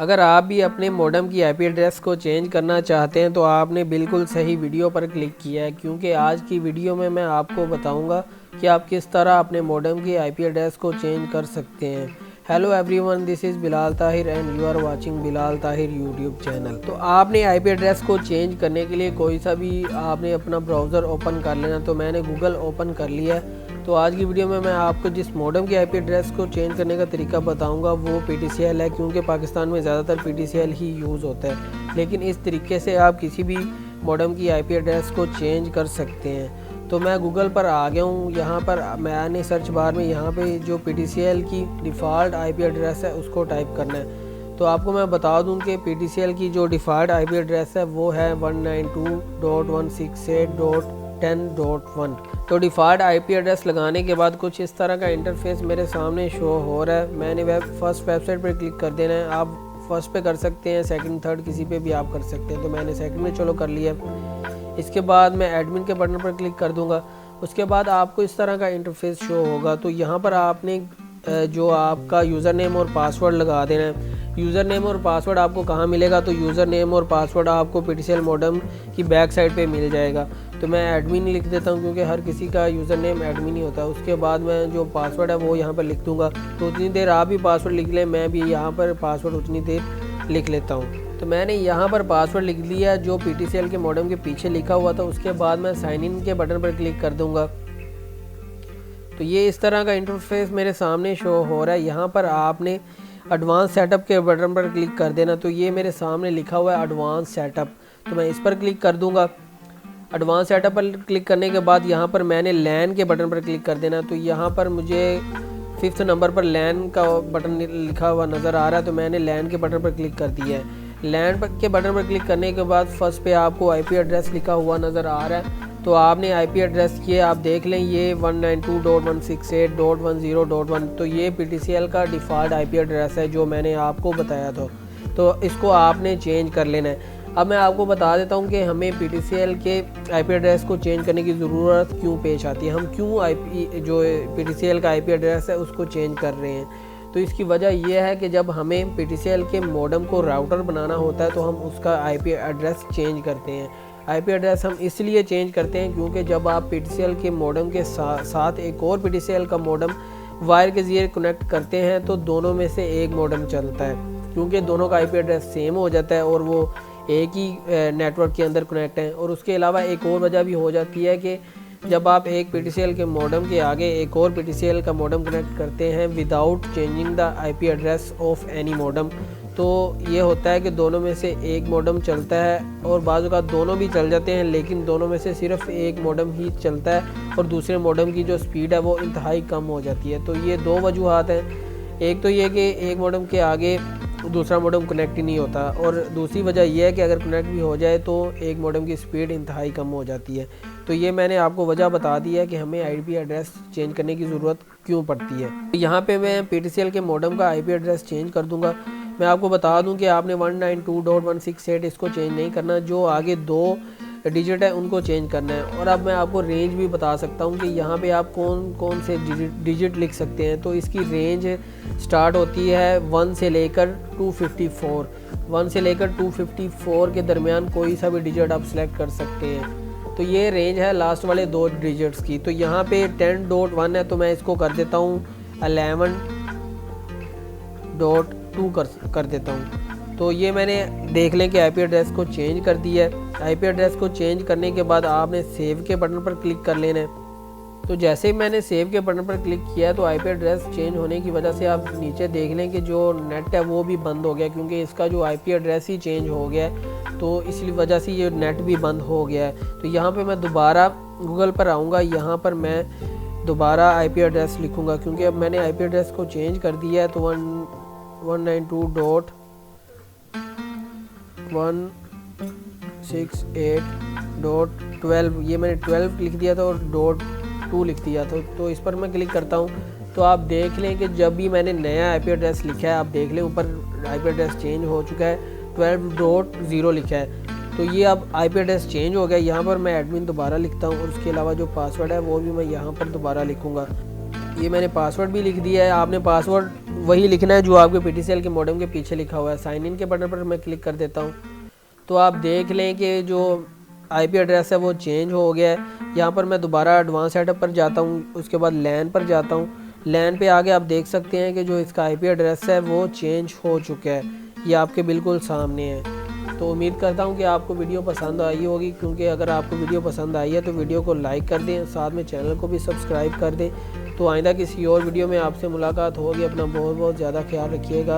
अगर आप भी अपने मॉडेम की आईपी एड्रेस को चेंज करना चाहते हैं तो आपने बिल्कुल सही वीडियो पर क्लिक किया है, क्योंकि आज की वीडियो में मैं आपको बताऊंगा कि आप किस तरह अपने मॉडेम की आईपी एड्रेस को चेंज कर सकते हैं। Hello everyone, this is Bilal Tahir and you are watching Bilal Tahir YouTube channel. तो आपने आईपी एड्रेस को चेंज करने के लिए कोई सा भी आपने अपना ब्राउज़र ओपन कर लेना। तो मैंने गूगल ओपन कर लिया है। तो आज की वीडियो में मैं आपको जिस मॉडेम की आईपी एड्रेस को चेंज करने का तरीका बताऊंगा वो PTCL है, क्योंकि पाकिस्तान में ज़्यादातर PTCL ही यूज़ होता है। लेकिन इस तरीके से आप किसी भी मॉडेम की आईपी एड्रेस को चेंज कर सकते हैं। तो मैं गूगल पर आ गया हूँ। यहाँ पर मैंने सर्च बार में यहाँ पे जो PTCL की डिफ़ॉल्ट आईपी एड्रेस है उसको टाइप करना है। तो आपको मैं बता दूं कि PTCL की जो डिफ़ॉल्ट आईपी एड्रेस है वो है 192.168.10.1। तो डिफ़ॉल्ट आईपी एड्रेस लगाने के बाद कुछ इस तरह का इंटरफेस मेरे सामने शो हो रहा है। मैंने फर्स्ट वेबसाइट पर क्लिक कर देना है। आप फर्स्ट पे कर सकते हैं, सेकंड थर्ड किसी पे भी आप कर सकते हैं। तो मैंने सेकंड में चलो कर लिया। इसके बाद मैं एडमिन के बटन पर क्लिक कर दूंगा। उसके बाद आपको इस तरह का इंटरफेस शो होगा। तो यहाँ पर आपने जो आपका यूज़र नेम और पासवर्ड लगा देना है। यूज़र नेम और पासवर्ड आपको कहाँ मिलेगा? तो यूज़र नेम और पासवर्ड आपको PTCL मॉडेम की बैक साइड पे मिल जाएगा। तो मैं एडमिन लिख देता हूँ, क्योंकि हर किसी का यूज़र नेम एडमिन ही होता है। उसके बाद मैं जो पासवर्ड है वो यहाँ पर लिख दूँगा। तो उतनी देर आप भी पासवर्ड लिख लें, मैं भी यहाँ पर पासवर्ड उतनी देर लिख लेता हूँ। तो मैंने यहाँ पर पासवर्ड लिख लिया जो PTCL के मॉडेम के पीछे लिखा हुआ था। उसके बाद मैं साइन इन के बटन पर क्लिक कर दूँगा। तो ये इस तरह का इंटरफेस मेरे सामने शो हो रहा है। यहाँ पर आपने एडवांस सेटअप के बटन पर क्लिक कर देना। तो ये मेरे सामने लिखा हुआ है एडवांस सेटअप। तो मैं इस पर क्लिक कर दूँगा। एडवांस सेटअप पर क्लिक करने के बाद यहाँ पर मैंने लैन के बटन पर क्लिक कर देना। तो यहाँ पर मुझे 5th नंबर पर लैन का बटन लिखा हुआ नज़र आ रहा है। तो मैंने लैन के बटन पर क्लिक कर दिया है। लैन के बटन पर क्लिक करने के बाद फर्स्ट पे आपको आईपी एड्रेस लिखा हुआ नज़र आ रहा है। तो आपने आईपी एड्रेस ये आप देख लें, ये 192.168.10.1। तो ये PTCL का डिफ़ॉल्ट आईपी एड्रेस है जो मैंने आपको बताया था। तो इसको आपने चेंज कर लेना है। अब मैं आपको बता देता हूँ कि हमें PTCL के आईपी एड्रेस को चेंज करने की ज़रूरत क्यों पेश आती है। हम क्यों जो PTCL का आईपी एड्रेस है उसको चेंज कर रहे हैं। तो इसकी वजह यह है कि जब हमें PTCL के मॉडेम को राउटर बनाना होता है तो हम उसका आईपी एड्रेस चेंज करते हैं। आईपी एड्रेस हम इसलिए चेंज करते हैं क्योंकि जब आप PTCL के मॉडेम के साथ एक और PTCL का मॉडेम वायर के ज़रिए कनेक्ट करते हैं तो दोनों में से एक मॉडेम चलता है, क्योंकि दोनों का आईपी एड्रेस सेम हो जाता है और वो एक ही नेटवर्क के अंदर कनेक्ट हैं। और उसके अलावा एक और वजह भी हो जाती है कि जब आप एक PTCL के मॉडेम के आगे एक और PTCL का मॉडेम कनेक्ट करते हैं without changing the IP address of any modem, तो ये होता है कि दोनों में से एक मॉडेम चलता है और बाज़ औक़ात दोनों भी चल जाते हैं, लेकिन दोनों में से सिर्फ एक मॉडेम ही चलता है और दूसरे मॉडेम की जो स्पीड है वो इंतहाई कम हो जाती है। तो ये दो वजूहात हैं। एक तो ये कि एक मॉडेम के आगे दूसरा मॉडेम कनेक्ट ही नहीं होता, और दूसरी वजह यह है कि अगर कनेक्ट भी हो जाए तो एक मॉडेम की स्पीड इंतहाई कम हो जाती है। तो ये मैंने आपको वजह बता दी है कि हमें आईपी एड्रेस चेंज करने की ज़रूरत क्यों पड़ती है। तो यहाँ पे मैं PTCL के मॉडेम का आईपी एड्रेस चेंज कर दूँगा। मैं आपको बता दूं कि आपने 192.168 इसको चेंज नहीं करना, जो आगे 2 डिजिट है उनको चेंज करना है। और अब मैं आपको रेंज भी बता सकता हूं कि यहाँ पे आप कौन कौन से डिजिट लिख सकते हैं। तो इसकी रेंज स्टार्ट होती है 1 से लेकर 254। 1 से लेकर 254 के दरमियान कोई सा भी डिजिट आप सेलेक्ट कर सकते हैं। तो ये रेंज है लास्ट वाले 2 डिजिट्स की। तो यहाँ पे 10.1 है तो मैं इसको कर देता हूँ 11.2 कर देता हूँ। तो ये मैंने देख लें कि आईपी एड्रेस को चेंज कर दिया है। आईपी एड्रेस को चेंज करने के बाद आपने सेव के बटन पर क्लिक कर लेना है। तो जैसे ही मैंने सेव के बटन पर क्लिक किया तो आईपी एड्रेस चेंज होने की वजह से आप नीचे देख लें कि जो नेट है वो भी बंद हो गया, क्योंकि इसका जो आईपी एड्रेस ही चेंज हो गया है। तो इसलिए वजह से ये नेट भी बंद हो गया है। तो यहाँ पर मैं दोबारा गूगल पर आऊँगा। यहाँ पर मैं दोबारा आईपी एड्रेस लिखूँगा, क्योंकि अब मैंने आईपी एड्रेस को चेंज कर दिया है। तो 192.168.12 ये मैंने 12 लिख दिया था और .2 लिख दिया था। तो इस पर मैं क्लिक करता हूँ तो आप देख लें कि जब भी मैंने नया आईपी एड्रेस लिखा है, आप देख लें ऊपर आईपी एड्रेस चेंज हो चुका है, 12.0 लिखा है। तो ये अब आईपी एड्रेस चेंज हो गया। यहाँ पर मैं एडमिन दोबारा लिखता हूँ और उसके अलावा जो पासवर्ड है वो भी मैं यहाँ पर दोबारा लिखूँगा। ये मैंने पासवर्ड भी लिख दिया है। आपने पासवर्ड वही लिखना है जो आपके PTCL के मॉडेम के पीछे लिखा हुआ है। साइन इन के बटन पर मैं क्लिक कर देता हूँ तो आप देख लें कि जो IP एड्रेस है वो चेंज हो गया है। यहाँ पर मैं दोबारा एडवांस सेटअप पर जाता हूँ, उसके बाद लैन पर जाता हूँ। लैन पे आगे आप देख सकते हैं कि जो इसका IP एड्रेस है वो चेंज हो चुका है, ये आपके बिल्कुल सामने है। तो उम्मीद करता हूँ कि आपको वीडियो पसंद आई होगी, क्योंकि अगर आपको वीडियो पसंद आई है तो वीडियो को लाइक कर दें, साथ में चैनल को भी सब्सक्राइब कर दें। तो आइंदा किसी और वीडियो में आपसे मुलाकात होगी। अपना बहुत बहुत ज़्यादा ख्याल रखिएगा।